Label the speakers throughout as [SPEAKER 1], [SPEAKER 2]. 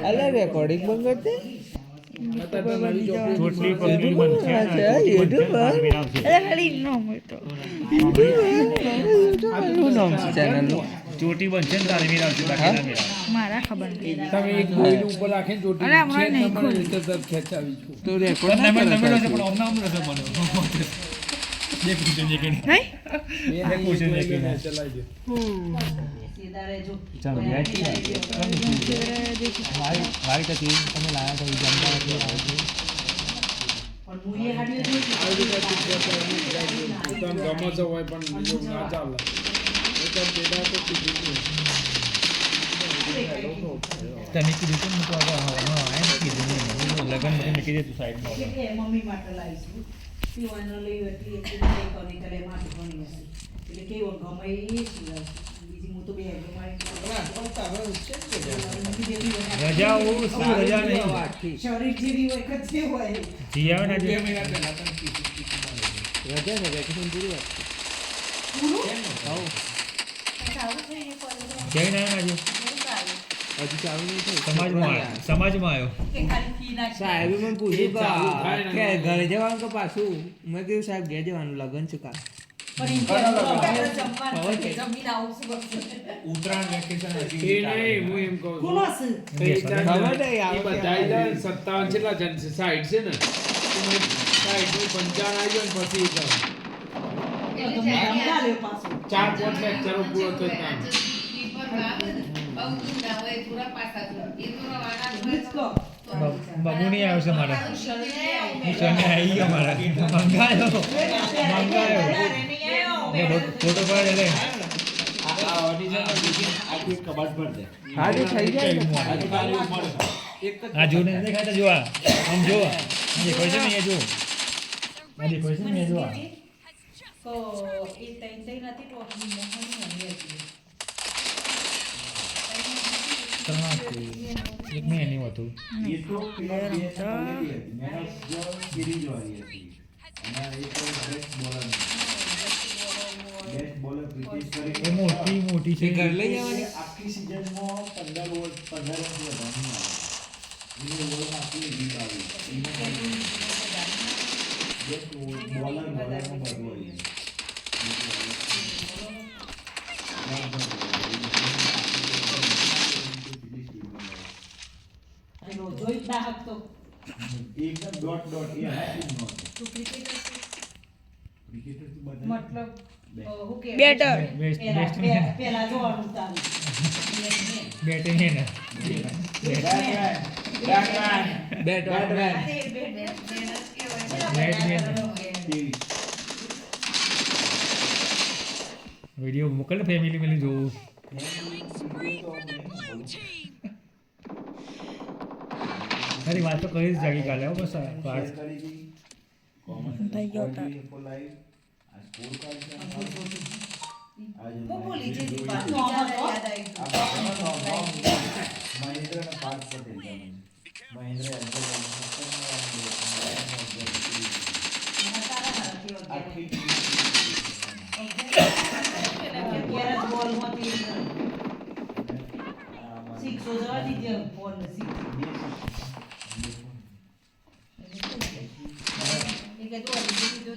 [SPEAKER 1] અલા રેકોર્ડિંગ બંધ કરતે
[SPEAKER 2] ચોટલી પગની બનશે ને, ચોટલી બનશે ને, તારવીર આવશે. ચોટી બનશે ને તારવીર આવશે, બાકી ના મેળાવે.
[SPEAKER 3] મારા ખબર નહીં.
[SPEAKER 4] તમે એક ગોળી ઉપર રાખીને ચોટી
[SPEAKER 3] અરે હમણાં નહીં ખોલી.
[SPEAKER 4] ખેંચાવી છું
[SPEAKER 1] તો રેકોર્ડ
[SPEAKER 2] તમે નમેલો છે, પણ આમના આમ રસ બનો. બે પૂછે છે કે નહીં?
[SPEAKER 3] નહીં?
[SPEAKER 2] બે પૂછે છે કે નહીં?
[SPEAKER 4] ચલાવી દો
[SPEAKER 2] ચાલો, યાદ છે. વાઈટ હતી, તમે લાયા હતા, જમવા એટલે આવ્યો છું.
[SPEAKER 4] તમે ગમો છો હોય પણ બીજું ના ચાલે એટલે બેટા તો કીધું
[SPEAKER 2] તમે કીધું કે હું તો એમ કીધું નહીં, લગન મને મૂકી દે તું સાઈડમાં.
[SPEAKER 5] મમ્મી માટે લાવીશું પીવાનો લઈ હતી એટલે કોની કરે માટે કોની હશે એટલે કેવો ગમે એ બીજી હું તો બે
[SPEAKER 2] રજા શું રજા નહીં,
[SPEAKER 5] શરીર જેવી હોય કે જે હોય
[SPEAKER 2] જી આવે ને આજે.
[SPEAKER 1] રજા ને વેકેશન પૂરી વાત
[SPEAKER 2] જઈને આવ્યો ને આજે
[SPEAKER 1] હજી ચાલુ નહીં થયું
[SPEAKER 2] સમાજમાં આવ્યો.
[SPEAKER 1] સાહેબે મને પૂછ્યું કે ઘરે જવાનું કે પાછું મેં કીધું સાહેબ ઘેર જવાનું લગન છે કાલ
[SPEAKER 2] ઉત્તરાયણ વેકેશન
[SPEAKER 4] એ નહીં હું એમ કહું છું
[SPEAKER 5] કોનો છે
[SPEAKER 4] એ બધા 57 કેટલા જણ છે સાઈડ છે ને સાઈડ નું 55 આવી જાય ને પછી ચાર પાંચ લેક્ચરો પૂરો થતા
[SPEAKER 2] બબુ નહીં આવ્યો છે મારા, હું શને આવી ગયો મારા, મંગાયો ફોટો પાડ એટલે
[SPEAKER 1] હા તો થઈ જાય ને.
[SPEAKER 2] આ જો ને દેખાતા જો આમ જો દેખાય છે ને, જો આ દેખાય છે ને, જો આ
[SPEAKER 5] તો એ તઈ નથી ટોપની મોહની હતી
[SPEAKER 2] એક મેં એની હતું એ મોટી મોટી છે.
[SPEAKER 1] ઘર લઈ જવાની
[SPEAKER 6] આખી સીઝનમાં 15 ઓવર વધારવાની આવે. એને ઓવર આખી જીત આવી. બોલર બોલરમાં બધું આવી.
[SPEAKER 5] જોઈ દાહક તો
[SPEAKER 6] એકદમ ડોટ ડોટ એ હાઈટ નો
[SPEAKER 5] તું ક્રિકેટર
[SPEAKER 6] ક્રિકેટર તો બધા
[SPEAKER 5] મતલબ હું કે
[SPEAKER 3] બેટર
[SPEAKER 5] પેલા જોવાનું તારું
[SPEAKER 2] બેટે ને ને
[SPEAKER 1] બેટમેન
[SPEAKER 2] વિડીયો મોકલ ને ફેમિલી મેલી જોવું. અરે વાત તો કરી જ જાગી કાલે હો, બસ વાત
[SPEAKER 3] થઈ ગયો તાર.
[SPEAKER 5] હું બોલી જે વાત નો યાદ
[SPEAKER 6] મહેન્દ્ર ના પાર્ક પટેલ મહેન્દ્ર આખી
[SPEAKER 5] બોલ માંથી શીખો જવા દીધે બોલ નથી એ કે તો દીધી દો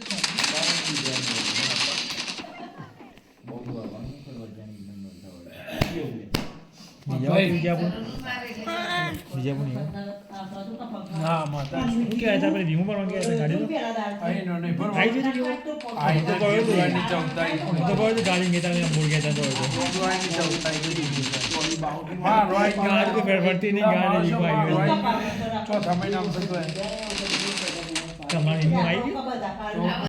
[SPEAKER 2] હા માતા શું કહેવાય આપણે વીમો ભરવાનું કહેવાય ગાડી
[SPEAKER 4] અહીં નો નહીં ભરવા
[SPEAKER 2] આવી જજો કેવો
[SPEAKER 4] અહીં તો જોવાની ચૌતાઈ
[SPEAKER 2] હું તો કહું ગાડી કહેતા ને મૂળ કહેતા તો
[SPEAKER 4] જોવાની ચૌતાઈ હા રોઈ
[SPEAKER 2] ગાડી તો ફેરફરતી નહીં ગાડી વીમો આવી ગયો
[SPEAKER 4] ચોથા મહિનામાં થતું હોય
[SPEAKER 2] તમારી વીમો આવી ગયો
[SPEAKER 5] બધા